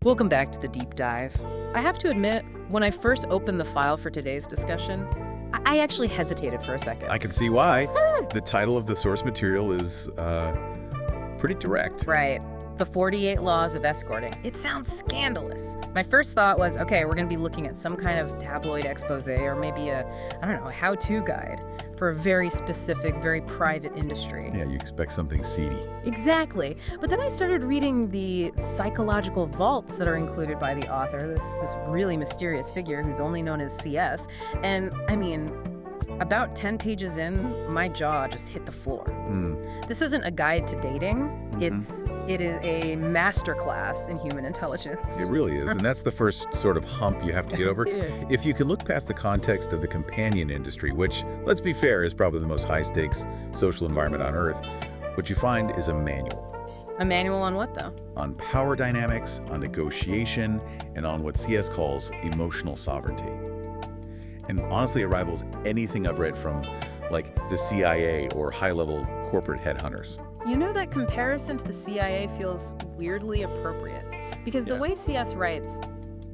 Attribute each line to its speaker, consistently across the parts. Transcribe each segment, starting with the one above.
Speaker 1: Welcome back to the deep dive. I have to admit, when I first opened the file for today's discussion, I actually hesitated for a second.
Speaker 2: I can see why. The title of the source material is pretty direct.
Speaker 1: Right. The 48 Laws of Escorting. It sounds scandalous. My first thought was, okay, we're going to be looking at some kind of tabloid expose or maybe a how-to guide for a very specific, very private industry.
Speaker 2: Yeah, you expect something seedy.
Speaker 1: Exactly. But then I started reading the psychological vaults that are included by the author, this really mysterious figure who's only known as CS. And, I mean, about 10 pages in, my jaw just hit the floor. This isn't a guide to dating. It is a masterclass in human intelligence.
Speaker 2: It really is, and that's the first sort of hump you have to get over. If you can look past the context of the companion industry, which, let's be fair, is probably the most high-stakes social environment on Earth, what you find is a manual.
Speaker 1: A manual on what, though?
Speaker 2: On power dynamics, on negotiation, and on what CS calls emotional sovereignty. And honestly, it rivals anything I've read from, like, the CIA or high-level corporate headhunters.
Speaker 1: You know, that comparison to the CIA feels weirdly appropriate. Because the way CS writes,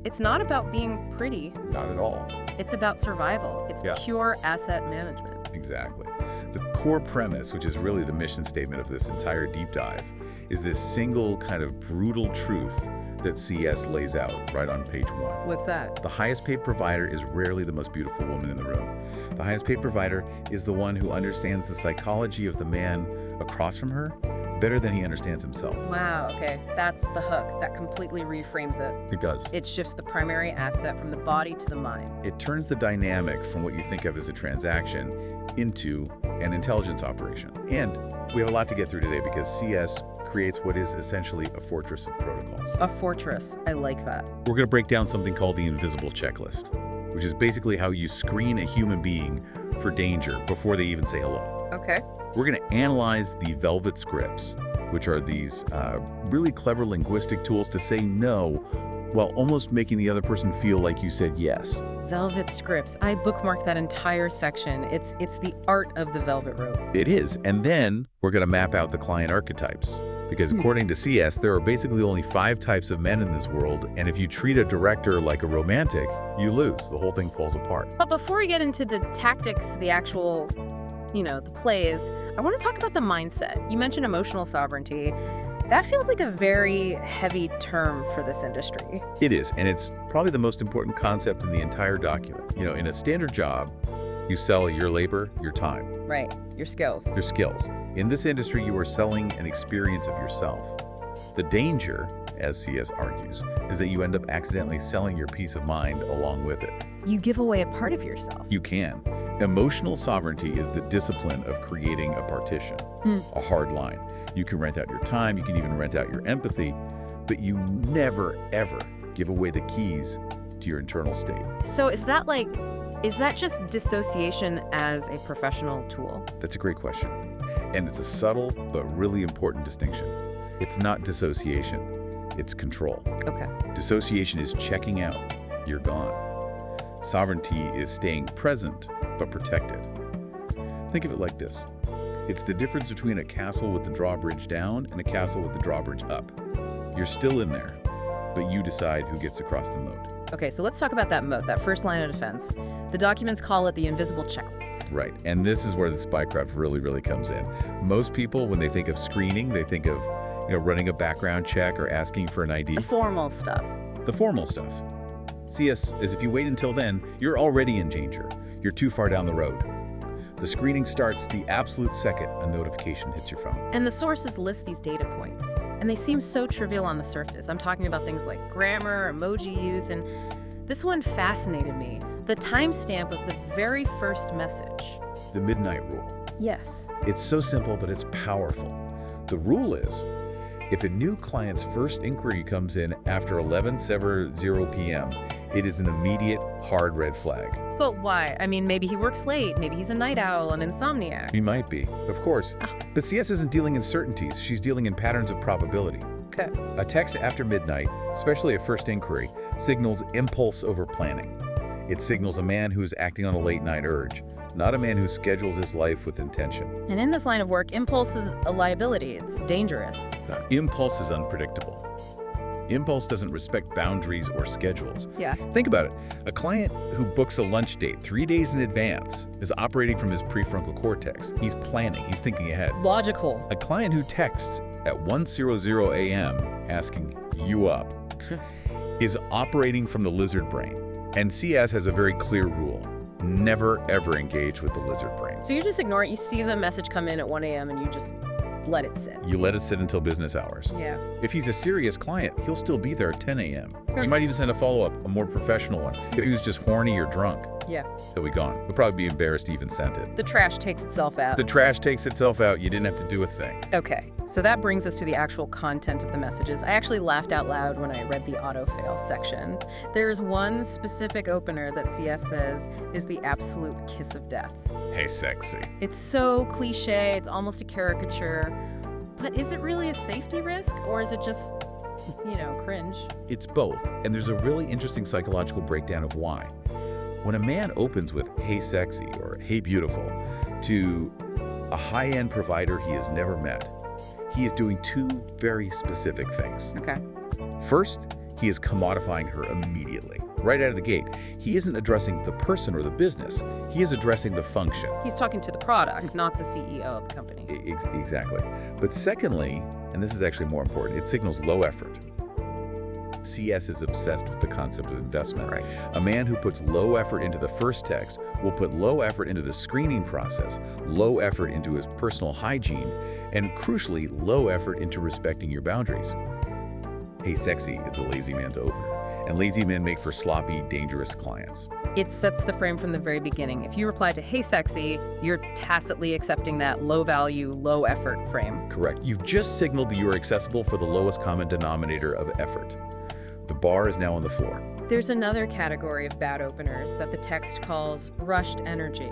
Speaker 1: it's not about being pretty.
Speaker 2: Not at all.
Speaker 1: It's about survival. It's pure asset management.
Speaker 2: Exactly. The core premise, which is really the mission statement of this entire deep dive, is this single kind of brutal truth that CS lays out right on page 1.
Speaker 1: What's that?
Speaker 2: The highest paid provider is rarely the most beautiful woman in the room. The highest paid provider is the one who understands the psychology of the man across from her better than he understands himself.
Speaker 1: Wow, okay. That's the hook. That completely reframes it.
Speaker 2: It does.
Speaker 1: It shifts the primary asset from the body to the mind.
Speaker 2: It turns the dynamic from what you think of as a transaction into an intelligence operation. And we have a lot to get through today because CS creates what is essentially a fortress of protocols.
Speaker 1: A fortress. I like that.
Speaker 2: We're going to break down something called the invisible checklist, which is basically how you screen a human being for danger before they even say hello.
Speaker 1: Okay.
Speaker 2: We're going to analyze the velvet scripts, which are these really clever linguistic tools to say no while almost making the other person feel like you said yes.
Speaker 1: Velvet scripts. I bookmarked that entire section. It's the art of the velvet rope.
Speaker 2: It is. And then we're going to map out the client archetypes. Because according to CS, there are basically only 5 types of men in this world, and if you treat a director like a romantic, you lose. The whole thing falls apart.
Speaker 1: But before we get into the tactics, the actual, the plays, I want to talk about the mindset. You mentioned emotional sovereignty. That feels like a very heavy term for this industry.
Speaker 2: It is, and it's probably the most important concept in the entire document. In a standard job, you sell your labor, your time.
Speaker 1: Right, your skills.
Speaker 2: Your skills. In this industry, you are selling an experience of yourself. The danger, as CS argues, is that you end up accidentally selling your peace of mind along with it.
Speaker 1: You give away a part of yourself.
Speaker 2: You can. Emotional sovereignty is the discipline of creating a partition, a hard line. You can rent out your time, you can even rent out your empathy, but you never, ever give away the keys to your internal state.
Speaker 1: So is that just dissociation as a professional tool?
Speaker 2: That's a great question. And it's a subtle but really important distinction. It's not dissociation, it's control.
Speaker 1: Okay.
Speaker 2: Dissociation is checking out. You're gone. Sovereignty is staying present but protected. Think of it like this. It's the difference between a castle with the drawbridge down and a castle with the drawbridge up. You're still in there, but you decide who gets across the moat.
Speaker 1: Okay, so let's talk about that moat, that first line of defense. The documents call it the invisible checklist.
Speaker 2: Right, and this is where the spycraft really comes in. Most people, when they think of screening, they think of running a background check or asking for an ID.
Speaker 1: The formal stuff.
Speaker 2: The formal stuff. CS is if you wait until then, you're already in danger. You're too far down the road. The screening starts the absolute second a notification hits your phone.
Speaker 1: And the sources list these data points, and they seem so trivial on the surface. I'm talking about things like grammar, emoji use, and this one fascinated me. The timestamp of the very first message.
Speaker 2: The midnight rule.
Speaker 1: Yes.
Speaker 2: It's so simple, but it's powerful. The rule is, if a new client's first inquiry comes in after 11:70 p.m., it is an immediate hard red flag.
Speaker 1: But why? I mean, maybe he works late. Maybe he's a night owl, an insomniac.
Speaker 2: He might be, of course.
Speaker 1: Oh.
Speaker 2: But CS isn't dealing in certainties. She's dealing in patterns of probability.
Speaker 1: Okay.
Speaker 2: A text after midnight, especially a first inquiry, signals impulse over planning. It signals a man who is acting on a late-night urge, not a man who schedules his life with intention.
Speaker 1: And in this line of work, impulse is a liability. It's dangerous.
Speaker 2: Impulse is unpredictable. Impulse doesn't respect boundaries or schedules.
Speaker 1: Yeah.
Speaker 2: Think about it. A client who books a lunch date 3 days in advance is operating from his prefrontal cortex. He's planning. He's thinking ahead.
Speaker 1: Logical.
Speaker 2: A client who texts at 1:00 a.m. asking, "You up?" is operating from the lizard brain. And CS has a very clear rule. Never, ever engage with the lizard brain.
Speaker 1: So you just ignore it. You see the message come in at 1 a.m. and you just let it sit.
Speaker 2: You let it sit until business hours.
Speaker 1: Yeah.
Speaker 2: If he's a serious client, he'll still be there at 10 a.m. He might even send a follow-up, a more professional one. If he was just horny or drunk,
Speaker 1: Yeah.
Speaker 2: he'll be gone. He'll probably be embarrassed to even send it.
Speaker 1: The trash takes itself out.
Speaker 2: The trash takes itself out. You didn't have to do a thing.
Speaker 1: Okay, so that brings us to the actual content of the messages. I actually laughed out loud when I read the auto-fail section. There's one specific opener that CS says is the absolute kiss of death.
Speaker 2: Hey, sexy.
Speaker 1: It's so cliche, it's almost a caricature. But is it really a safety risk, or is it just, cringe?
Speaker 2: It's both, and there's a really interesting psychological breakdown of why. When a man opens with "Hey, sexy" or "Hey, beautiful" to a high-end provider he has never met, he is doing two very specific things.
Speaker 1: Okay.
Speaker 2: First, he is commodifying her immediately. Right out of the gate, he isn't addressing the person or the business. He is addressing the function.
Speaker 1: He's talking to the product, not the CEO of the company.
Speaker 2: Exactly. But secondly, and this is actually more important, it signals low effort. CS is obsessed with the concept of investment.
Speaker 1: Right.
Speaker 2: A man who puts low effort into the first text will put low effort into the screening process, low effort into his personal hygiene, and crucially, low effort into respecting your boundaries. Hey, sexy is a lazy man's opener, and lazy men make for sloppy, dangerous clients.
Speaker 1: It sets the frame from the very beginning. If you reply to "Hey, sexy," you're tacitly accepting that low-value, low-effort frame.
Speaker 2: Correct. You've just signaled that you are accessible for the lowest common denominator of effort. The bar is now on the floor.
Speaker 1: There's another category of bad openers that the text calls rushed energy.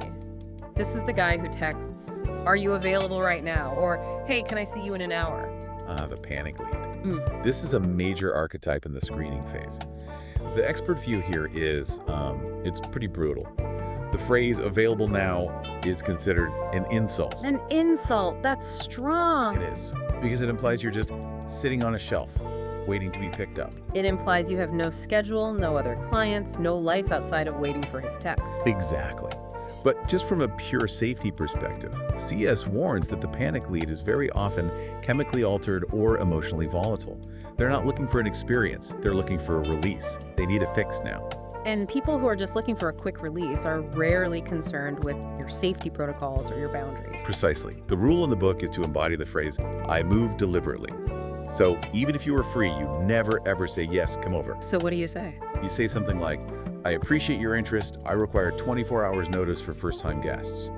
Speaker 1: This is the guy who texts, "Are you available right now?" or "Hey, can I see you in an hour?"
Speaker 2: The panic lead. This is a major archetype in the screening phase. The expert view here is, it's pretty brutal. The phrase "available now" is considered an insult.
Speaker 1: An insult, that's strong.
Speaker 2: It is, because it implies you're just sitting on a shelf, waiting to be picked up.
Speaker 1: It implies you have no schedule, no other clients, no life outside of waiting for his text.
Speaker 2: Exactly. But just from a pure safety perspective, CS warns that the panic lead is very often chemically altered or emotionally volatile. They're not looking for an experience, they're looking for a release. They need a fix now.
Speaker 1: And people who are just looking for a quick release are rarely concerned with your safety protocols or your boundaries.
Speaker 2: Precisely. The rule in the book is to embody the phrase, "I move deliberately." So even if you were free, you never ever say, "Yes, come over."
Speaker 1: So what do you say?
Speaker 2: You say something like, "I appreciate your interest. I require 24 hours notice for first-time guests."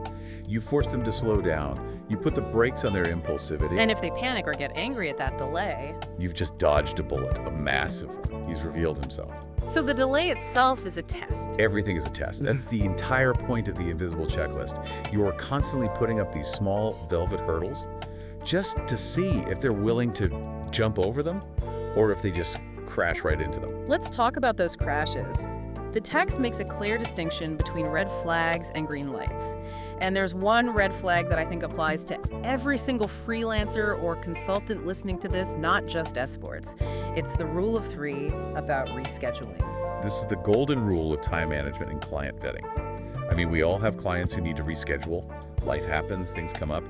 Speaker 2: You force them to slow down. You put the brakes on their impulsivity.
Speaker 1: And if they panic or get angry at that delay...
Speaker 2: You've just dodged a bullet, a massive one. He's revealed himself.
Speaker 1: So the delay itself is a test.
Speaker 2: Everything is a test. That's the entire point of the invisible checklist. You are constantly putting up these small velvet hurdles just to see if they're willing to jump over them or if they just crash right into them.
Speaker 1: Let's talk about those crashes. The text makes a clear distinction between red flags and green lights. And there's one red flag that I think applies to every single freelancer or consultant listening to this, not just escorts. It's the rule of 3 about rescheduling.
Speaker 2: This is the golden rule of time management and client vetting. I mean, we all have clients who need to reschedule. Life happens, things come up.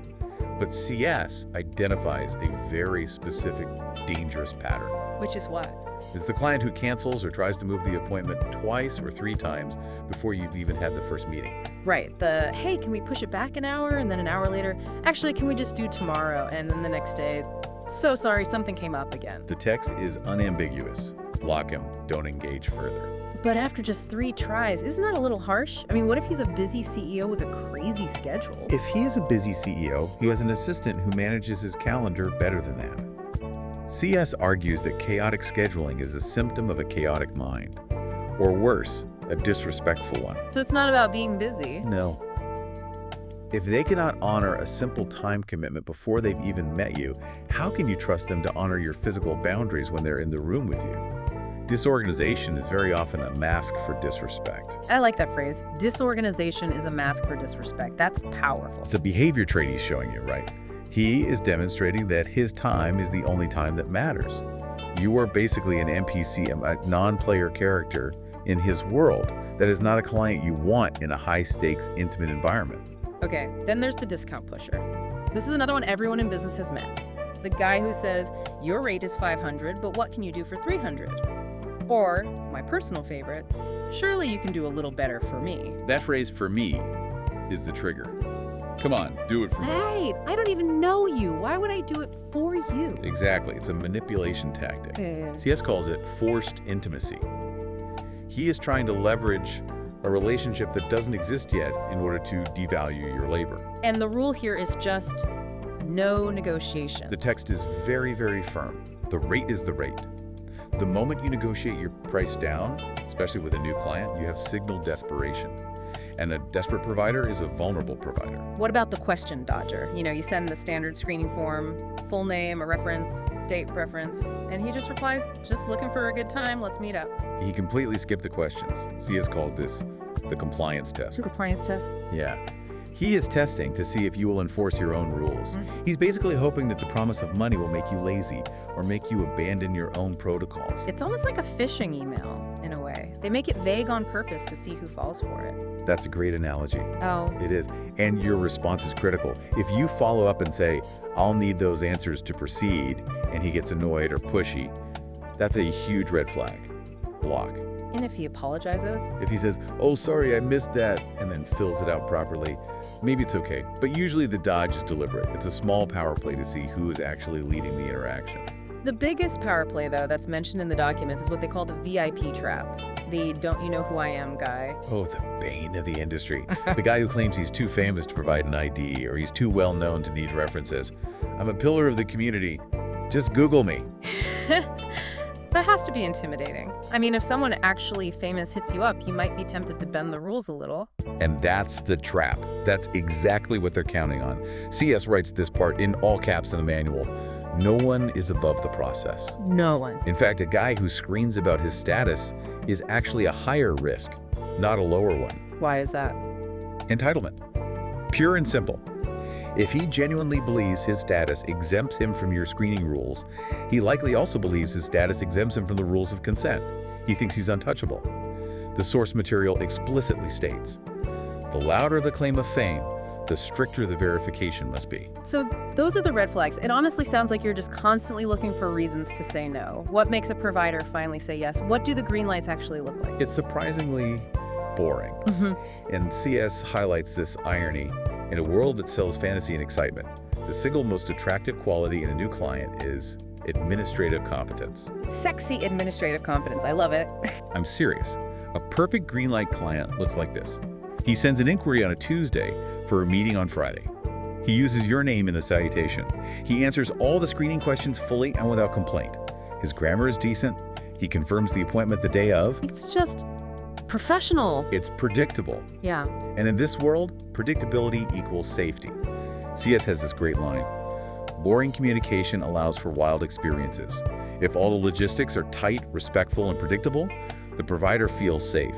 Speaker 2: But CS identifies a very specific, dangerous pattern.
Speaker 1: Which is what?
Speaker 2: It's the client who cancels or tries to move the appointment twice or 3 times before you've even had the first meeting.
Speaker 1: Right. The, "Hey, can we push it back an hour?" And then an hour later, "Actually, can we just do tomorrow?" And then the next day, "So sorry, something came up again."
Speaker 2: The text is unambiguous. Block him. Don't engage further.
Speaker 1: But after just 3 tries, isn't that a little harsh? I mean, what if he's a busy CEO with a crazy schedule?
Speaker 2: If he is a busy CEO, he has an assistant who manages his calendar better than that. CS argues that chaotic scheduling is a symptom of a chaotic mind. Or worse, a disrespectful one.
Speaker 1: So it's not about being busy.
Speaker 2: No. If they cannot honor a simple time commitment before they've even met you, how can you trust them to honor your physical boundaries when they're in the room with you? Disorganization is very often a mask for disrespect.
Speaker 1: I like that phrase. Disorganization is a mask for disrespect. That's powerful.
Speaker 2: It's a behavior trait he's showing you, right? He is demonstrating that his time is the only time that matters. You are basically an NPC, a non-player character in his world that is not a client you want in a high-stakes, intimate environment.
Speaker 1: Okay, then there's the discount pusher. This is another one everyone in business has met. The guy who says, your rate is $500, but what can you do for $300? Or, my personal favorite, surely you can do a little better for me.
Speaker 2: That phrase, for me, is the trigger. Come on, do it for me.
Speaker 1: Hey, I don't even know you. Why would I do it for you?
Speaker 2: Exactly. It's a manipulation tactic. CS calls it forced intimacy. He is trying to leverage a relationship that doesn't exist yet in order to devalue your labor.
Speaker 1: And the rule here is just no negotiation.
Speaker 2: The text is very, very firm. The rate is the rate. The moment you negotiate your price down, especially with a new client, you have signaled desperation. And a desperate provider is a vulnerable provider.
Speaker 1: What about the question dodger? You send the standard screening form, full name, a reference, date preference, and he just replies, just looking for a good time, let's meet up.
Speaker 2: He completely skipped the questions. CS calls this the compliance test.
Speaker 1: Compliance test?
Speaker 2: Yeah. He is testing to see if you will enforce your own rules. He's basically hoping that the promise of money will make you lazy or make you abandon your own protocols.
Speaker 1: It's almost like a phishing email, in a way. They make it vague on purpose to see who falls for it.
Speaker 2: That's a great analogy.
Speaker 1: Oh.
Speaker 2: It is. And your response is critical. If you follow up and say, I'll need those answers to proceed, and he gets annoyed or pushy, that's a huge red flag. Block.
Speaker 1: And if he apologizes?
Speaker 2: If he says, oh, sorry, I missed that, and then fills it out properly, maybe it's okay. But usually the dodge is deliberate. It's a small power play to see who is actually leading the interaction.
Speaker 1: The biggest power play, though, that's mentioned in the documents is what they call the VIP trap. The don't you know who I am guy.
Speaker 2: Oh, the bane of the industry. The guy who claims he's too famous to provide an ID, or he's too well known to need references. I'm a pillar of the community. Just Google me.
Speaker 1: That has to be intimidating. I mean, if someone actually famous hits you up, you might be tempted to bend the rules a little.
Speaker 2: And that's the trap. That's exactly what they're counting on. CS writes this part in all caps in the manual. No one is above the process.
Speaker 1: No one.
Speaker 2: In fact, a guy who screens about his status is actually a higher risk, not a lower one.
Speaker 1: Why is that?
Speaker 2: Entitlement. Pure and simple. If he genuinely believes his status exempts him from your screening rules, he likely also believes his status exempts him from the rules of consent. He thinks he's untouchable. The source material explicitly states, the louder the claim of fame, the stricter the verification must be.
Speaker 1: So those are the red flags. It honestly sounds like you're just constantly looking for reasons to say no. What makes a provider finally say yes? What do the green lights actually look like?
Speaker 2: It's surprisingly boring. And CS highlights this irony. In a world that sells fantasy and excitement, the single most attractive quality in a new client is administrative competence.
Speaker 1: Sexy administrative competence. I love it.
Speaker 2: I'm serious. A perfect green light client looks like this. He sends an inquiry on a Tuesday for a meeting on Friday. He uses your name in the salutation. He answers all the screening questions fully and without complaint. His grammar is decent. He confirms the appointment the day of.
Speaker 1: It's just professional.
Speaker 2: It's predictable.
Speaker 1: Yeah.
Speaker 2: And in this world, predictability equals safety. CS has this great line. Boring communication allows for wild experiences. If all the logistics are tight, respectful, and predictable, the provider feels safe.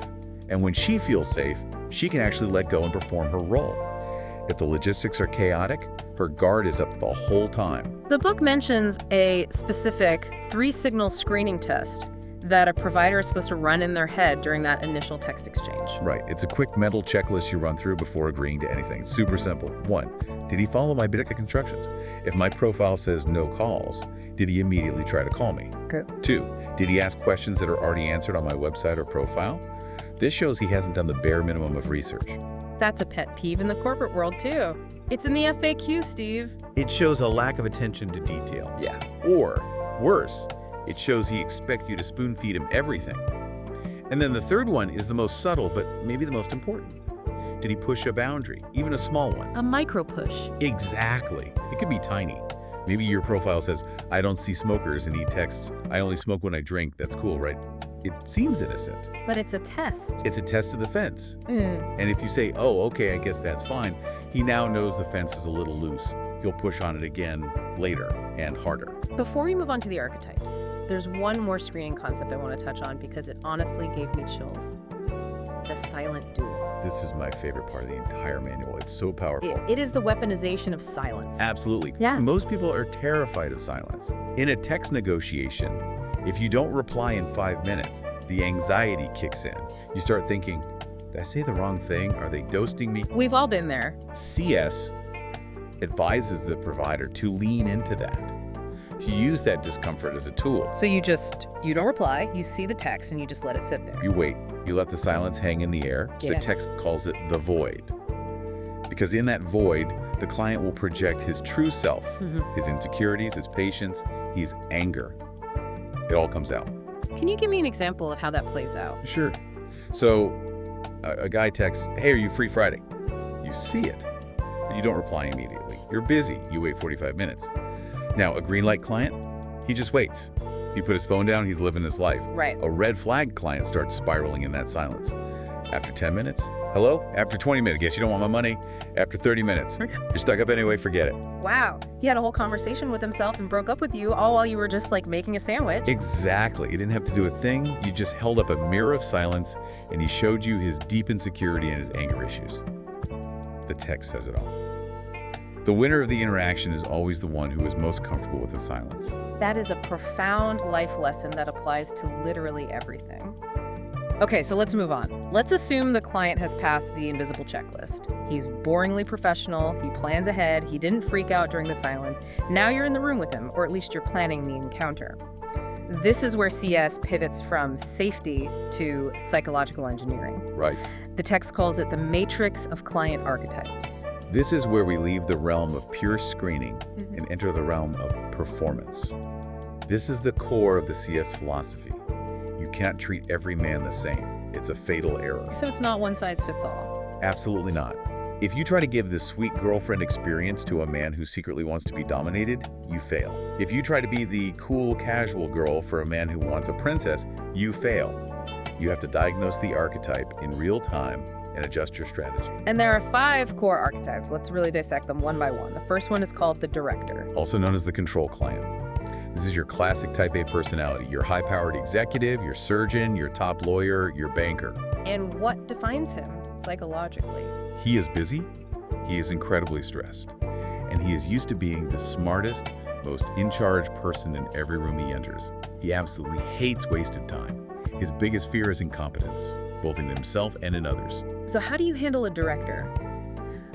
Speaker 2: And when she feels safe, she can actually let go and perform her role. If the logistics are chaotic, her guard is up the whole time.
Speaker 1: The book mentions a specific 3-signal screening test that a provider is supposed to run in their head during that initial text exchange.
Speaker 2: Right. It's a quick mental checklist you run through before agreeing to anything. It's super simple. 1, did he follow my basic instructions? If my profile says no calls, did he immediately try to call me?
Speaker 1: Okay.
Speaker 2: 2, did he ask questions that are already answered on my website or profile? This shows he hasn't done the bare minimum of research.
Speaker 1: That's a pet peeve in the corporate world, too. It's in the FAQ, Steve.
Speaker 2: It shows a lack of attention to detail. Yeah. Or, worse, it shows he expects you to spoon feed him everything. And then the third one is the most subtle, but maybe the most important. Did he push a boundary, even a small one?
Speaker 1: A micro push.
Speaker 2: Exactly. It could be tiny. Maybe your profile says, I don't see smokers, and he texts, I only smoke when I drink. That's cool, right? It seems innocent.
Speaker 1: But it's a test.
Speaker 2: It's a test of the fence. And if you say, oh, okay, I guess that's fine, he now knows the fence is a little loose. He'll push on it again later and harder.
Speaker 1: Before we move on to the archetypes, there's one more screening concept I want to touch on because it honestly gave me chills. The silent duel.
Speaker 2: This is my favorite part of the entire manual. It's so powerful.
Speaker 1: It is the weaponization of silence.
Speaker 2: Absolutely.
Speaker 1: Yeah.
Speaker 2: Most people are terrified of silence. In a text negotiation, If you don't reply in 5 minutes, the anxiety kicks in. You start thinking, did I say the wrong thing? Are they ghosting me?
Speaker 1: We've all been there.
Speaker 2: CS advises the provider to lean into that, to use that discomfort as a tool.
Speaker 1: So you don't reply, you see the text, and you just let it sit there.
Speaker 2: You wait. You let the silence hang in the air.
Speaker 1: Yeah.
Speaker 2: The text calls it the void. Because in that void, the client will project his true self, his insecurities, his patience, his anger. It all comes out.
Speaker 1: Can you give me an example of how that plays out?
Speaker 2: Sure. So a guy texts, hey, are you free Friday? You see it, but you don't reply immediately. You're busy. You wait 45 minutes. Now, a green light client, he just waits. He put his phone down, he's living his life.
Speaker 1: Right.
Speaker 2: A red flag client starts spiraling in that silence. After 10 minutes, hello? After 20 minutes, guess you don't want my money? After 30 minutes, you're stuck up anyway, forget it.
Speaker 1: Wow. He had a whole conversation with himself and broke up with you all while you were just like making a sandwich.
Speaker 2: Exactly. He didn't have to do a thing. You just held up a mirror of silence and he showed you his deep insecurity and his anger issues. The text says it all. The winner of the interaction is always the one who is most comfortable with the silence.
Speaker 1: That is a profound life lesson that applies to literally everything. Okay, so let's move on. Let's assume the client has passed the invisible checklist. He's boringly professional, he plans ahead, he didn't freak out during the silence. Now you're in the room with him, or at least you're planning the encounter. This is where CS pivots from safety to psychological engineering.
Speaker 2: Right.
Speaker 1: The text calls it the matrix of client archetypes.
Speaker 2: This is where we leave the realm of pure screening and enter the realm of performance. This is the core of the CS philosophy. You can't treat every man the same. It's a fatal error.
Speaker 1: So it's not one size fits all.
Speaker 2: Absolutely not. If you try to give the sweet girlfriend experience to a man who secretly wants to be dominated, you fail. If you try to be the cool, casual girl for a man who wants a princess, you fail. You have to diagnose the archetype in real time and adjust your strategy.
Speaker 1: And there are 5 core archetypes. Let's really dissect them one by one. The first one is called the director.
Speaker 2: Also known as the control client. This is your classic type A personality. Your high-powered executive, your surgeon, your top lawyer, your banker.
Speaker 1: And what defines him psychologically?
Speaker 2: He is busy, he is incredibly stressed, and he is used to being the smartest, most in-charge person in every room he enters. He absolutely hates wasted time. His biggest fear is incompetence, both in himself and in others.
Speaker 1: So how do you handle a director?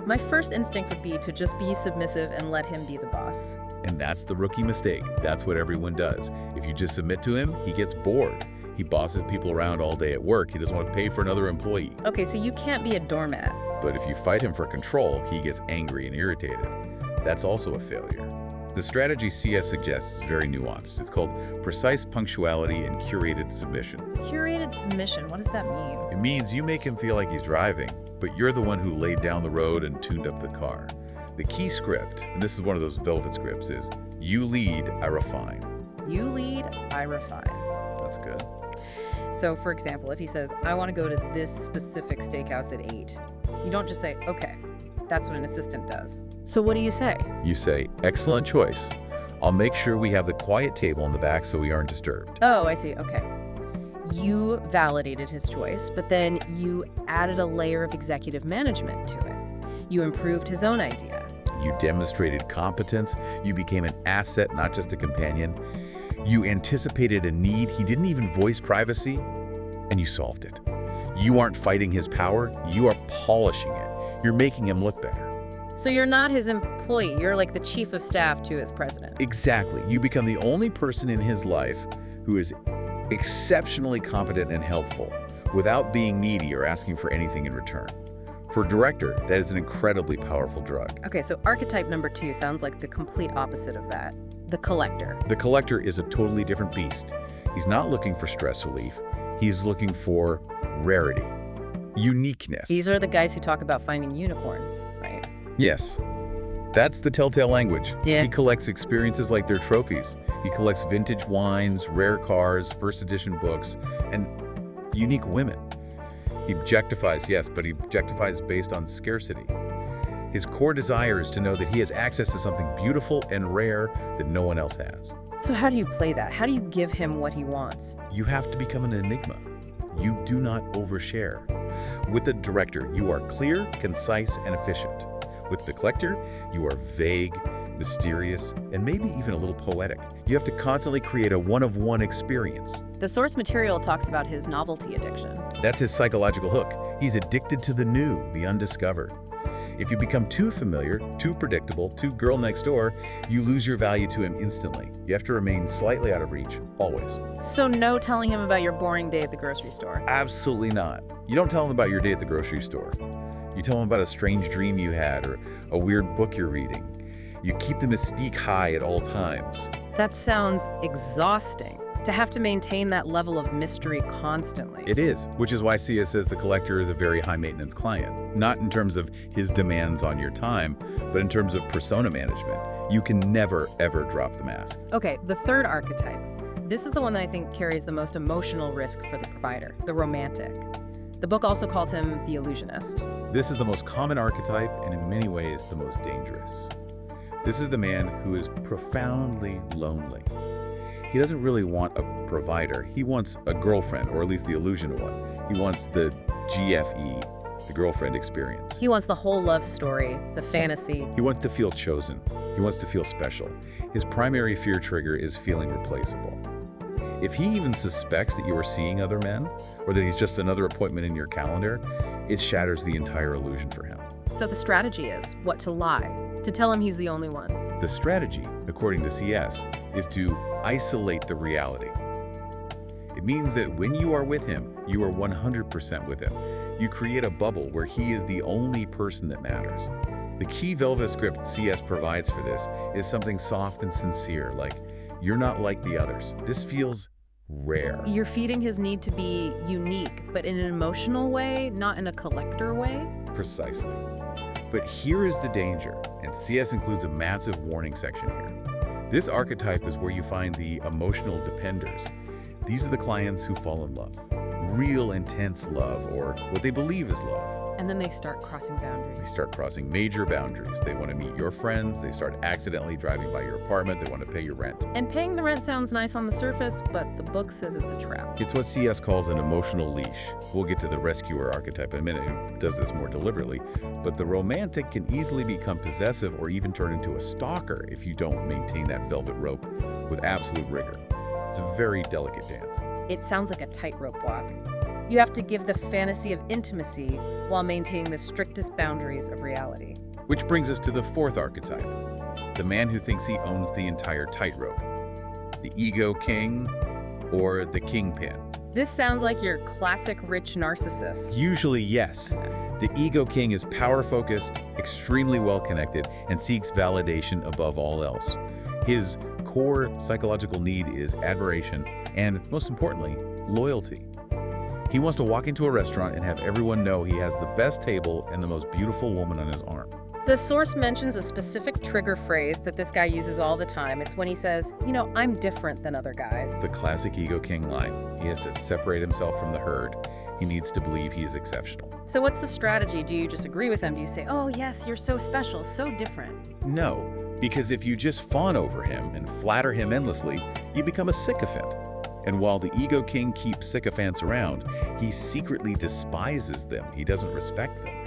Speaker 1: My first instinct would be to just be submissive and let him be the boss.
Speaker 2: And that's the rookie mistake. That's what everyone does. If you just submit to him, he gets bored. He bosses people around all day at work. He doesn't want to pay for another employee.
Speaker 1: Okay, so you can't be a doormat.
Speaker 2: But if you fight him for control, he gets angry and irritated. That's also a failure. The strategy CS suggests is very nuanced. It's called precise punctuality and curated submission.
Speaker 1: Curated submission, what does that mean?
Speaker 2: It means you make him feel like he's driving, but you're the one who laid down the road and tuned up the car. The key script, and this is one of those velvet scripts, is you lead, I refine.
Speaker 1: You lead, I refine.
Speaker 2: That's good.
Speaker 1: So, for example, if he says, I want to go to this specific steakhouse at 8, you don't just say, okay. That's what an assistant does. So what do you say?
Speaker 2: You say, excellent choice. I'll make sure we have the quiet table in the back so we aren't disturbed.
Speaker 1: Oh, I see. Okay. You validated his choice, but then you added a layer of executive management to it. You improved his own idea.
Speaker 2: You demonstrated competence. You became an asset, not just a companion. You anticipated a need. He didn't even voice privacy, and you solved it. You aren't fighting his power. You are polishing it. You're making him look better.
Speaker 1: So you're not his employee. You're like the chief of staff to his president.
Speaker 2: Exactly. You become the only person in his life who is exceptionally competent and helpful without being needy or asking for anything in return. For a director, that is an incredibly powerful drug.
Speaker 1: Okay, so archetype number 2 sounds like the complete opposite of that. The collector.
Speaker 2: The collector is a totally different beast. He's not looking for stress relief. He's looking for rarity, uniqueness.
Speaker 1: These are the guys who talk about finding unicorns, right?
Speaker 2: Yes. That's the telltale language.
Speaker 1: Yeah.
Speaker 2: He collects experiences like they're trophies. He collects vintage wines, rare cars, first edition books, and unique women. He objectifies, yes, but he objectifies based on scarcity. His core desire is to know that he has access to something beautiful and rare that no one else has.
Speaker 1: So how do you play that? How do you give him what he wants?
Speaker 2: You have to become an enigma. You do not overshare. With the director, you are clear, concise, and efficient. With the collector, you are vague, mysterious, and maybe even a little poetic. You have to constantly create a one-of-one experience.
Speaker 1: The source material talks about his novelty addiction.
Speaker 2: That's his psychological hook. He's addicted to the new, the undiscovered. If you become too familiar, too predictable, too girl next door, you lose your value to him instantly. You have to remain slightly out of reach, always.
Speaker 1: So no telling him about your boring day at the grocery store.
Speaker 2: Absolutely not. You don't tell him about your day at the grocery store. You tell him about a strange dream you had or a weird book you're reading. You keep the mystique high at all times.
Speaker 1: That sounds exhausting, to have to maintain that level of mystery constantly.
Speaker 2: It is, which is why CS says the collector is a very high-maintenance client. Not in terms of his demands on your time, but in terms of persona management. You can never, ever drop the mask.
Speaker 1: Okay, the third archetype. This is the one that I think carries the most emotional risk for the provider, the romantic. The book also calls him the illusionist.
Speaker 2: This is the most common archetype and in many ways the most dangerous. This is the man who is profoundly lonely. He doesn't really want a provider. He wants a girlfriend, or at least the illusion of one. He wants the GFE, the girlfriend experience.
Speaker 1: He wants the whole love story, the fantasy.
Speaker 2: He wants to feel chosen. He wants to feel special. His primary fear trigger is feeling replaceable. If he even suspects that you are seeing other men, or that he's just another appointment in your calendar, it shatters the entire illusion for him.
Speaker 1: So the strategy is what to lie, to tell him he's the only one.
Speaker 2: The strategy, according to CS, is to isolate the reality. It means that when you are with him, you are 100% with him. You create a bubble where he is the only person that matters. The key velvet script CS provides for this is something soft and sincere, like, you're not like the others. This feels rare.
Speaker 1: You're feeding his need to be unique, but in an emotional way, not in a collector way.
Speaker 2: Precisely. But here is the danger, and CS includes a massive warning section here. This archetype is where you find the emotional dependers. These are the clients who fall in love. Real intense love, or what they believe is love.
Speaker 1: And then they start crossing boundaries.
Speaker 2: They start crossing major boundaries. They want to meet your friends. They start accidentally driving by your apartment. They want to pay your rent.
Speaker 1: And paying the rent sounds nice on the surface, but the book says it's a trap.
Speaker 2: It's what CS calls an emotional leash. We'll get to the rescuer archetype in a minute, who does this more deliberately. But the romantic can easily become possessive or even turn into a stalker if you don't maintain that velvet rope with absolute rigor. It's a very delicate dance.
Speaker 1: It sounds like a tightrope walk. You have to give the fantasy of intimacy while maintaining the strictest boundaries of reality.
Speaker 2: Which brings us to the fourth archetype, the man who thinks he owns the entire tightrope. The ego king or the kingpin.
Speaker 1: This sounds like your classic rich narcissist.
Speaker 2: Usually, yes. The ego king is power-focused, extremely well-connected, and seeks validation above all else. His core psychological need is admiration and, most importantly, loyalty. He wants to walk into a restaurant and have everyone know he has the best table and the most beautiful woman on his arm.
Speaker 1: The source mentions a specific trigger phrase that this guy uses all the time. It's when he says, I'm different than other guys.
Speaker 2: The classic ego king line. He has to separate himself from the herd. He needs to believe he is exceptional.
Speaker 1: So what's the strategy? Do you just agree with him? Do you say, oh yes, you're so special, so different?
Speaker 2: No, because if you just fawn over him and flatter him endlessly, you become a sycophant. And while the ego king keeps sycophants around, he secretly despises them. He doesn't respect them.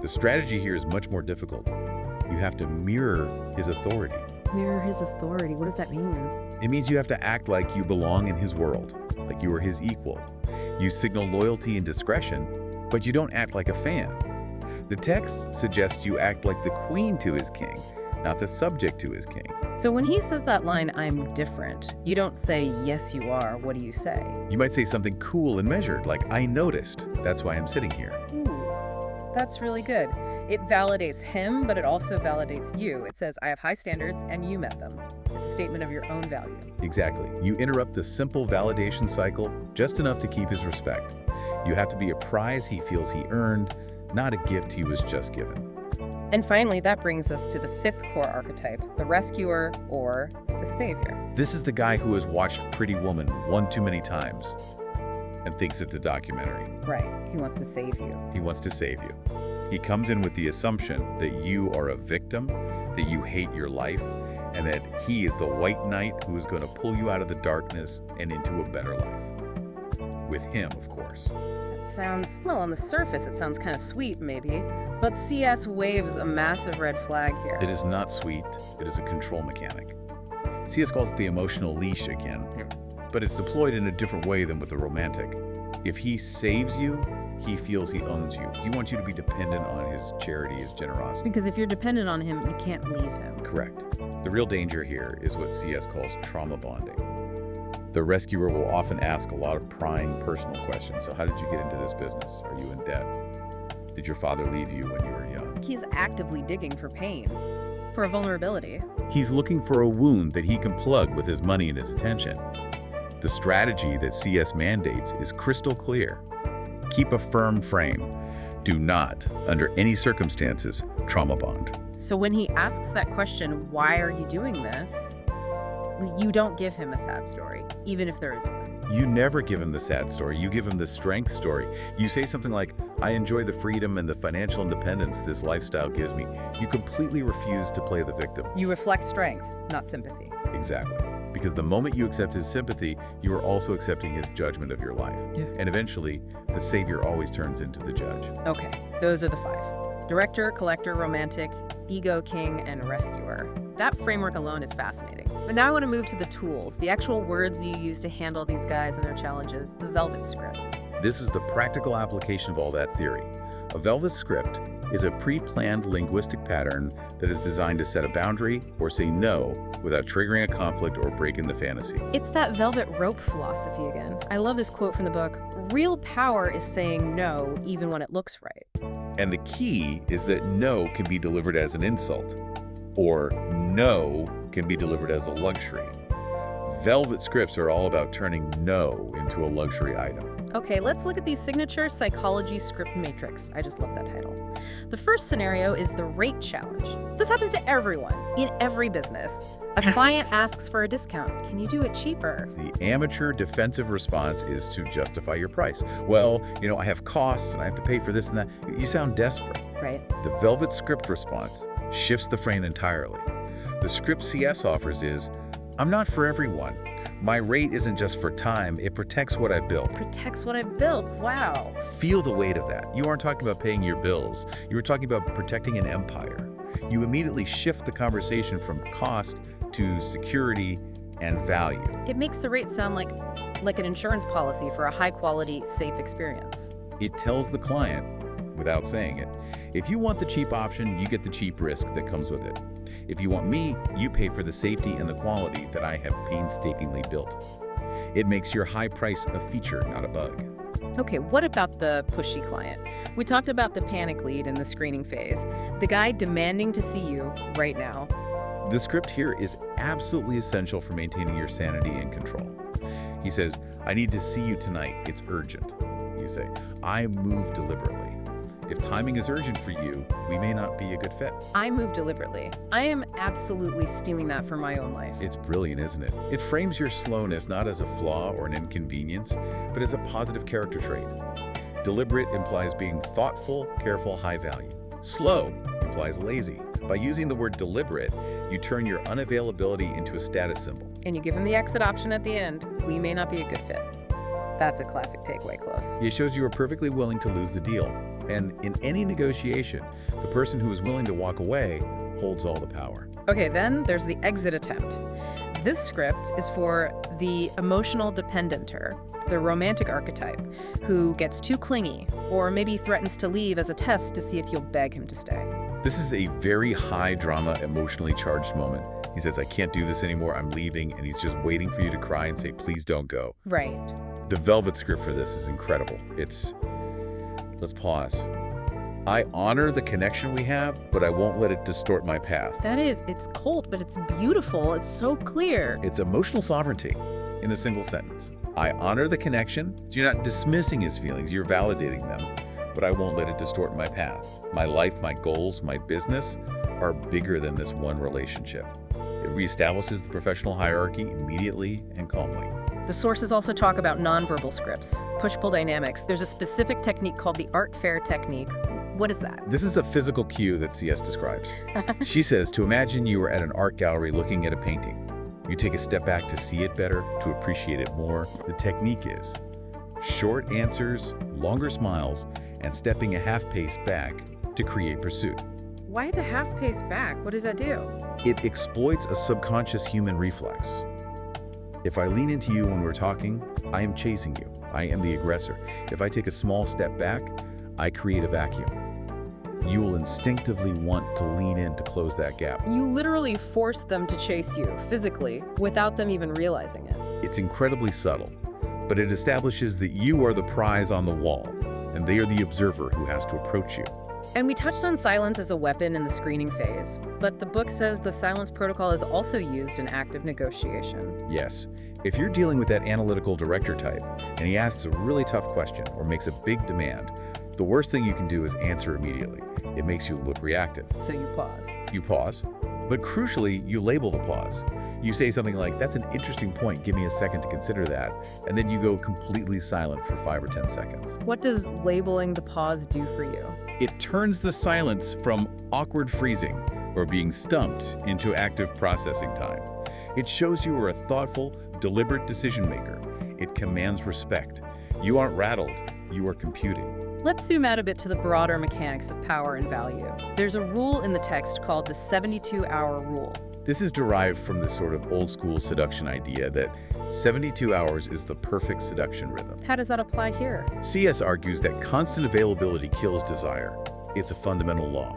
Speaker 2: The strategy here is much more difficult. You have to mirror his authority.
Speaker 1: Mirror his authority? What does that mean?
Speaker 2: It means you have to act like you belong in his world, like you are his equal. You signal loyalty and discretion, but you don't act like a fan. The text suggests you act like the queen to his king, not the subject to his king.
Speaker 1: So when he says that line, I'm different, you don't say, yes, you are. What do you say?
Speaker 2: You might say something cool and measured, like, I noticed. That's why I'm sitting here.
Speaker 1: Ooh, that's really good. It validates him, but it also validates you. It says, I have high standards, and you met them. It's a statement of your own value.
Speaker 2: Exactly. You interrupt the simple validation cycle just enough to keep his respect. You have to be a prize he feels he earned, not a gift he was just given.
Speaker 1: And finally, that brings us to the fifth core archetype, the rescuer or the savior.
Speaker 2: This is the guy who has watched Pretty Woman one too many times and thinks it's a documentary.
Speaker 1: Right. He wants to save you.
Speaker 2: He wants to save you. He comes in with the assumption that you are a victim, that you hate your life, and that he is the white knight who is going to pull you out of the darkness and into a better life. With him, of course.
Speaker 1: It sounds, well, on the surface, it sounds kind of sweet, maybe. But CS waves a massive red flag here.
Speaker 2: It is not sweet. It is a control mechanic. CS calls it the emotional leash again, but it's deployed in a different way than with a romantic. If he saves you, he feels he owns you. He wants you to be dependent on his charity, his generosity.
Speaker 1: Because if you're dependent on him, you can't leave him.
Speaker 2: Correct. The real danger here is what CS calls trauma bonding. The rescuer will often ask a lot of prying personal questions. So how did you get into this business? Are you in debt? Did your father leave you when you were young?
Speaker 1: He's actively digging for pain, for a vulnerability.
Speaker 2: He's looking for a wound that he can plug with his money and his attention. The strategy that CS mandates is crystal clear. Keep a firm frame. Do not, under any circumstances, trauma bond.
Speaker 1: So when he asks that question, why are you doing this? You don't give him a sad story, even if there is one.
Speaker 2: You never give him the sad story. You give him the strength story. You say something like, I enjoy the freedom and the financial independence this lifestyle gives me. You completely refuse to play the victim.
Speaker 1: You reflect strength, not sympathy.
Speaker 2: Exactly. Because the moment you accept his sympathy, you are also accepting his judgment of your life.
Speaker 1: Yeah.
Speaker 2: And eventually, the savior always turns into the judge.
Speaker 1: Okay, those are the 5. Director, collector, romantic, ego king, and rescuer. That framework alone is fascinating. But now I want to move to the tools, the actual words you use to handle these guys and their challenges, the velvet scripts.
Speaker 2: This is the practical application of all that theory. A velvet script is a pre-planned linguistic pattern that is designed to set a boundary or say no without triggering a conflict or breaking the fantasy.
Speaker 1: It's that velvet rope philosophy again. I love this quote from the book. Real power is saying no even when it looks right.
Speaker 2: And the key is that no can be delivered as an insult, or no can be delivered as a luxury. Velvet scripts are all about turning no into a luxury item.
Speaker 1: Okay, let's look at the signature psychology script matrix. I just love that title. The first scenario is the rate challenge. This happens to everyone, in every business. A client asks for a discount. Can you do it cheaper?
Speaker 2: The amateur defensive response is to justify your price. Well, I have costs and I have to pay for this and that. You sound desperate.
Speaker 1: Right.
Speaker 2: The velvet script response shifts the frame entirely. The script CS offers is, I'm not for everyone. My rate isn't just for time, it protects what I've built.
Speaker 1: Protects what I've built, wow.
Speaker 2: Feel the weight of that. You aren't talking about paying your bills. You were talking about protecting an empire. You immediately shift the conversation from cost to security and value.
Speaker 1: It makes the rate sound like an insurance policy for a high-quality, safe experience.
Speaker 2: It tells the client, without saying it, if you want the cheap option, you get the cheap risk that comes with it. If you want me, you pay for the safety and the quality that I have painstakingly built. It makes your high price a feature, not a bug.
Speaker 1: Okay, what about the pushy client? We talked about the panic lead in the screening phase, the guy demanding to see you right now.
Speaker 2: The script here is absolutely essential for maintaining your sanity and control. He says, I need to see you tonight. It's urgent. You say, I move deliberately. If timing is urgent for you, we may not be a good fit.
Speaker 1: I move deliberately. I am absolutely stealing that for my own life.
Speaker 2: It's brilliant, isn't it? It frames your slowness not as a flaw or an inconvenience, but as a positive character trait. Deliberate implies being thoughtful, careful, high value. Slow implies lazy. By using the word deliberate, you turn your unavailability into a status symbol.
Speaker 1: And you give him the exit option at the end. We may not be a good fit. That's a classic takeaway close.
Speaker 2: It shows you are perfectly willing to lose the deal. And in any negotiation, the person who is willing to walk away holds all the power.
Speaker 1: Okay, then there's the exit attempt. This script is for the emotional dependenter, the romantic archetype, who gets too clingy or maybe threatens to leave as a test to see if you'll beg him to stay.
Speaker 2: This is a very high drama, emotionally charged moment. He says, I can't do this anymore, I'm leaving, and he's just waiting for you to cry and say, please don't go.
Speaker 1: Right.
Speaker 2: The velvet script for this is incredible. Let's pause. I honor the connection we have, but I won't let it distort my path.
Speaker 1: It's cold, but it's beautiful. It's so clear.
Speaker 2: It's emotional sovereignty in a single sentence. I honor the connection. You're not dismissing his feelings, you're validating them, but I won't let it distort my path. My life, my goals, my business are bigger than this one relationship. It reestablishes the professional hierarchy immediately and calmly.
Speaker 1: The sources also talk about nonverbal scripts, push-pull dynamics. There's a specific technique called the art fair technique. What is that?
Speaker 2: This is a physical cue that CS describes. She says to imagine you are at an art gallery looking at a painting. You take a step back to see it better, to appreciate it more. The technique is Short answers, longer smiles, and stepping a half pace back to create pursuit.
Speaker 1: Why the half pace back? What does that do?
Speaker 2: It exploits a subconscious human reflex. If I lean into you when we're talking, I am chasing you. I am the aggressor. If I take a small step back, I create a vacuum. You will instinctively want to lean in to close that gap.
Speaker 1: You literally force them to chase you physically without them even realizing it.
Speaker 2: It's incredibly subtle, but it establishes that you are the prize on the wall, and they are the observer who has to approach you.
Speaker 1: And we touched on silence as a weapon in the screening phase, but the book says the silence protocol is also used in active negotiation.
Speaker 2: Yes, if you're dealing with that analytical director type, and he asks a really tough question or makes a big demand, the worst thing you can do is answer immediately. It makes you look reactive.
Speaker 1: So you pause.
Speaker 2: You pause, but crucially, you label the pause. You say something like, "That's an interesting point, give me a second to consider that," and then you go completely silent for 5 or 10 seconds.
Speaker 1: What does labeling the pause do for you?
Speaker 2: It turns the silence from awkward freezing or being stumped into active processing time. It shows you are a thoughtful, deliberate decision maker. It commands respect. You aren't rattled, you are computing.
Speaker 1: Let's zoom out a bit to the broader mechanics of power and value. There's a rule in the text called the 72-hour rule.
Speaker 2: This is derived from this sort of old-school seduction idea that 72 hours is the perfect seduction rhythm.
Speaker 1: How does that apply here?
Speaker 2: CS argues that constant availability kills desire. It's a fundamental law.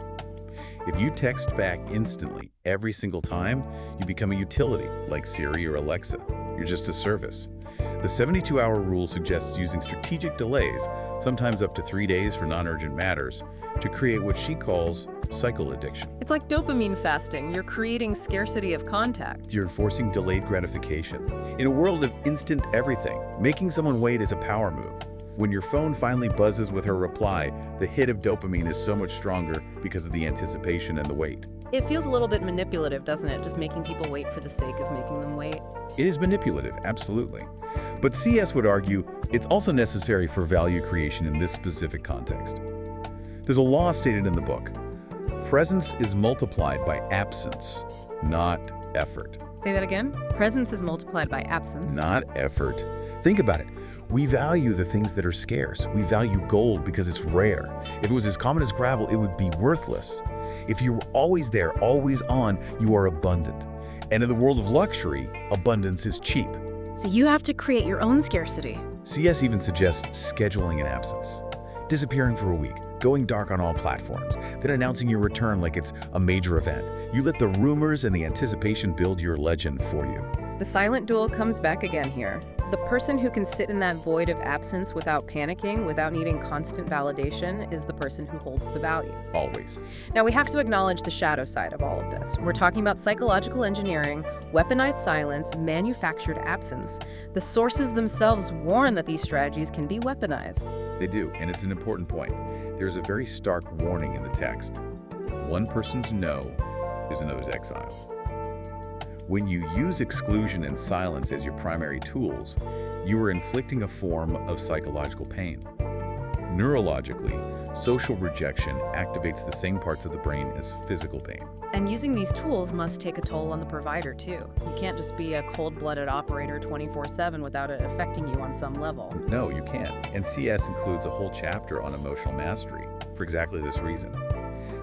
Speaker 2: If you text back instantly every single time, you become a utility, like Siri or Alexa. You're just a service. The 72-hour rule suggests using strategic delays, sometimes up to 3 days for non-urgent matters, to create what she calls cycle addiction.
Speaker 1: It's like dopamine fasting. You're creating scarcity of contact.
Speaker 2: You're enforcing delayed gratification. In a world of instant everything, making someone wait is a power move. When your phone finally buzzes with her reply, the hit of dopamine is so much stronger because of the anticipation and the wait.
Speaker 1: It feels a little bit manipulative, doesn't it? Just making people wait for the sake of making them wait.
Speaker 2: It is manipulative, absolutely. But CS would argue it's also necessary for value creation in this specific context. There's a law stated in the book. Presence is multiplied by absence, not effort.
Speaker 1: Say that again? Presence is multiplied by absence.
Speaker 2: Not effort. Think about it. We value the things that are scarce. We value gold because it's rare. If it was as common as gravel, it would be worthless. If you're always there, always on, you are abundant. And in the world of luxury, abundance is cheap.
Speaker 1: So you have to create your own scarcity.
Speaker 2: CS even suggests scheduling an absence. Disappearing for a week, going dark on all platforms, then announcing your return like it's a major event. You let the rumors and the anticipation build your legend for you.
Speaker 1: The silent duel comes back again here. The person who can sit in that void of absence without panicking, without needing constant validation, is the person who holds the value.
Speaker 2: Always.
Speaker 1: Now, we have to acknowledge the shadow side of all of this. We're talking about psychological engineering, weaponized silence, manufactured absence. The sources themselves warn that these strategies can be weaponized.
Speaker 2: They do, and it's an important point. There's a very stark warning in the text. One person's no is another's exile. When you use exclusion and silence as your primary tools, you are inflicting a form of psychological pain. Neurologically, social rejection activates the same parts of the brain as physical pain.
Speaker 1: And using these tools must take a toll on the provider, too. You can't just be a cold-blooded operator 24/7 without it affecting you on some level.
Speaker 2: No, you can't. And CS includes a whole chapter on emotional mastery for exactly this reason.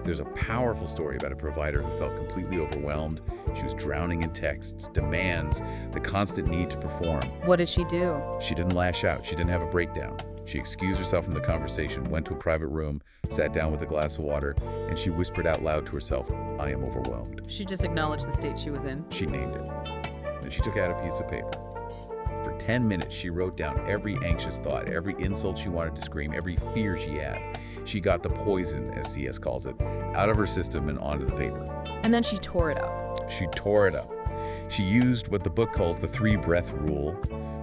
Speaker 2: There's a powerful story about a provider who felt completely overwhelmed. She was drowning in texts, demands, the constant need to perform.
Speaker 1: What did she do?
Speaker 2: She didn't lash out. She didn't have a breakdown. She excused herself from the conversation, went to a private room, sat down with a glass of water, and she whispered out loud to herself, "I am overwhelmed."
Speaker 1: She just acknowledged the state she was in.
Speaker 2: She named it. Then she took out a piece of paper. For 10 minutes, she wrote down every anxious thought, every insult she wanted to scream, every fear she had. She got the poison, as CS calls it, out of her system and onto the paper.
Speaker 1: And then she tore it up.
Speaker 2: She tore it up. She used what the book calls the 3-breath rule,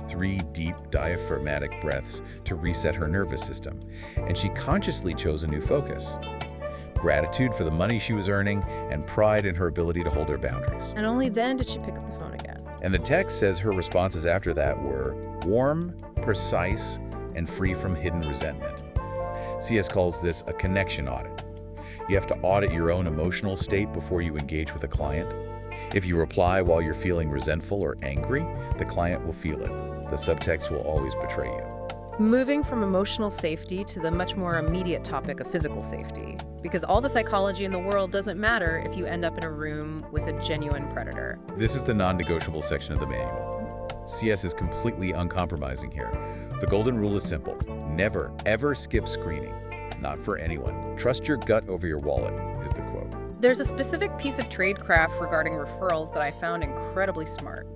Speaker 2: 3 deep diaphragmatic breaths to reset her nervous system. And she consciously chose a new focus: gratitude for the money she was earning and pride in her ability to hold her boundaries.
Speaker 1: And only then did she pick up the phone again.
Speaker 2: And the text says her responses after that were warm, precise, and free from hidden resentment. CS calls this a connection audit. You have to audit your own emotional state before you engage with a client. If you reply while you're feeling resentful or angry, the client will feel it. The subtext will always betray you.
Speaker 1: Moving from emotional safety to the much more immediate topic of physical safety. Because all the psychology in the world doesn't matter if you end up in a room with a genuine predator.
Speaker 2: This is the non-negotiable section of the manual. CS is completely uncompromising here. The golden rule is simple. Never, ever skip screening. Not for anyone. Trust your gut over your wallet, is the quote.
Speaker 1: There's a specific piece of tradecraft regarding referrals that I found incredibly smart.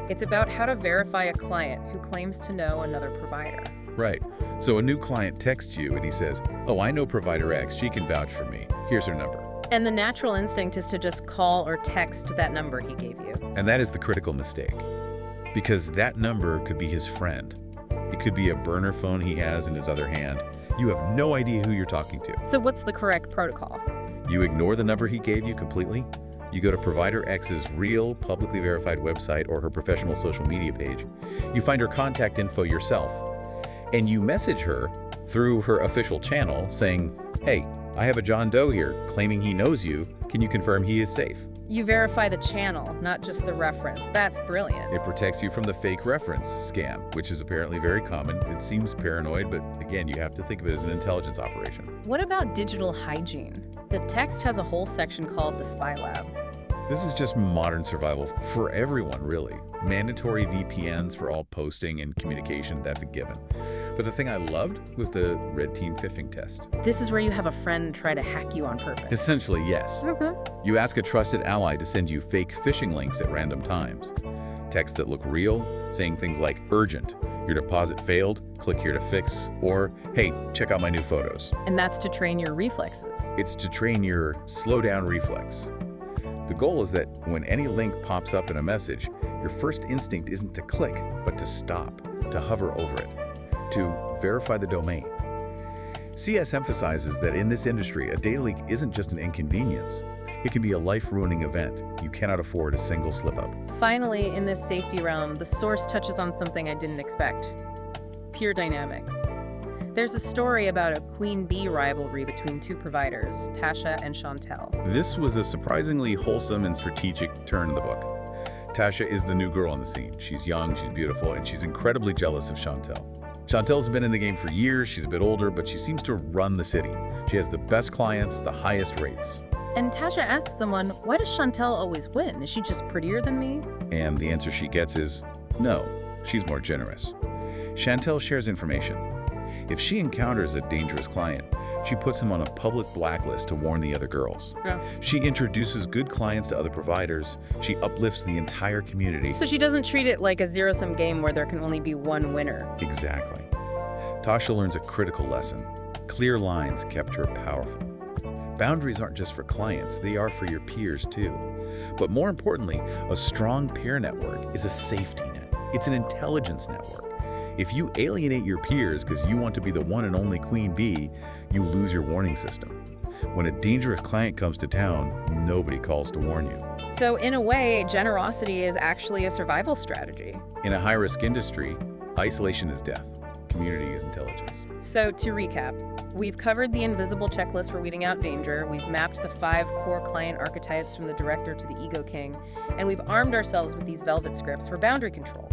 Speaker 1: It's about how to verify a client who claims to know another provider.
Speaker 2: Right. So a new client texts you and he says, "Oh, I know provider X. She can vouch for me. Here's her number."
Speaker 1: And the natural instinct is to just call or text that number he gave you.
Speaker 2: And that is the critical mistake. Because that number could be his friend. It could be a burner phone he has in his other hand. You have no idea who you're talking to.
Speaker 1: So what's the correct protocol?
Speaker 2: You ignore the number he gave you completely. You go to provider X's real, publicly verified website or her professional social media page. You find her contact info yourself. And you message her through her official channel saying, "Hey, I have a John Doe here claiming he knows you. Can you confirm he is safe?"
Speaker 1: You verify the channel, not just the reference. That's brilliant.
Speaker 2: It protects you from the fake reference scam, which is apparently very common. It seems paranoid, but again, you have to think of it as an intelligence operation.
Speaker 1: What about digital hygiene? The text has a whole section called the Spy Lab.
Speaker 2: This is just modern survival for everyone, really. Mandatory VPNs for all posting and communication, that's a given. But the thing I loved was the red team phishing test.
Speaker 1: This is where you have a friend try to hack you on purpose.
Speaker 2: Essentially, yes. You ask a trusted ally to send you fake phishing links at random times. Texts that look real, saying things like, "Urgent, your deposit failed, click here to fix," or, "Hey, check out my new photos."
Speaker 1: And that's to train your reflexes.
Speaker 2: It's to train your slow down reflex. The goal is that when any link pops up in a message, your first instinct isn't to click, but to stop, to hover over it, to verify the domain. CS emphasizes that in this industry, a data leak isn't just an inconvenience. It can be a life-ruining event. You cannot afford a single slip-up.
Speaker 1: Finally, in this safety realm, the source touches on something I didn't expect. Peer dynamics. There's a story about a queen bee rivalry between two providers, Tasha and Chantel.
Speaker 2: This was a surprisingly wholesome and strategic turn in the book. Tasha is the new girl on the scene. She's young, she's beautiful, and she's incredibly jealous of Chantel. Chantel's been in the game for years, she's a bit older, but she seems to run the city. She has the best clients, the highest rates.
Speaker 1: And Tasha asks someone, why does Chantel always win? Is she just prettier than me?
Speaker 2: And the answer she gets is, no, she's more generous. Chantel shares information. If she encounters a dangerous client, she puts him on a public blacklist to warn the other girls.
Speaker 1: Yeah.
Speaker 2: She introduces good clients to other providers. She uplifts the entire community.
Speaker 1: So she doesn't treat it like a zero-sum game where there can only be one winner.
Speaker 2: Exactly. Tasha learns a critical lesson. Clear lines kept her powerful. Boundaries aren't just for clients, they are for your peers too. But more importantly, a strong peer network is a safety net. It's an intelligence network. If you alienate your peers because you want to be the one and only queen bee, you lose your warning system. When a dangerous client comes to town, nobody calls to warn you.
Speaker 1: So in a way, generosity is actually a survival strategy.
Speaker 2: In a high-risk industry, isolation is death. Community is intelligence.
Speaker 1: So to recap, we've covered the invisible checklist for weeding out danger, we've mapped the 5 core client archetypes from the director to the ego king, and we've armed ourselves with these velvet scripts for boundary control.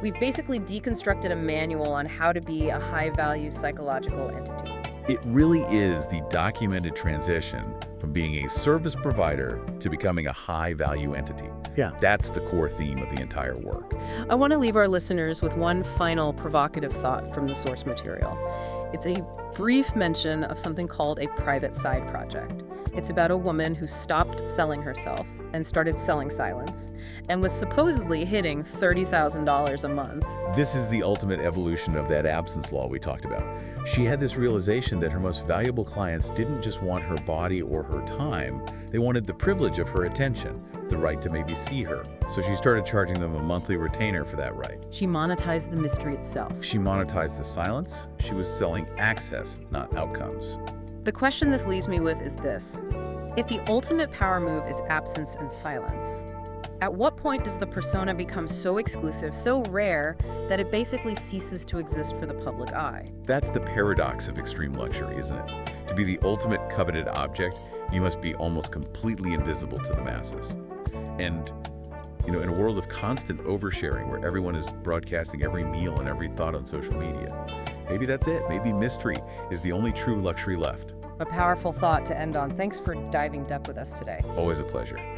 Speaker 1: We've basically deconstructed a manual on how to be a high-value psychological entity.
Speaker 2: It really is the documented transition from being a service provider to becoming a high-value entity.
Speaker 3: Yeah.
Speaker 2: That's the core theme of the entire work.
Speaker 1: I want to leave our listeners with one final provocative thought from the source material. It's a brief mention of something called a private side project. It's about a woman who stopped selling herself and started selling silence, and was supposedly hitting $30,000 a month.
Speaker 2: This is the ultimate evolution of that absence law we talked about. She had this realization that her most valuable clients didn't just want her body or her time, they wanted the privilege of her attention, the right to maybe see her. So she started charging them a monthly retainer for that right.
Speaker 1: She monetized the mystery itself.
Speaker 2: She monetized the silence. She was selling access, not outcomes.
Speaker 1: The question this leaves me with is this. If the ultimate power move is absence and silence, at what point does the persona become so exclusive, so rare, that it basically ceases to exist for the public eye?
Speaker 2: That's the paradox of extreme luxury, isn't it? To be the ultimate coveted object, you must be almost completely invisible to the masses. And In a world of constant oversharing where everyone is broadcasting every meal and every thought on social media, maybe that's it. Maybe mystery is the only true luxury left.
Speaker 1: A powerful thought to end on. Thanks for diving depth with us today.
Speaker 2: Always a pleasure.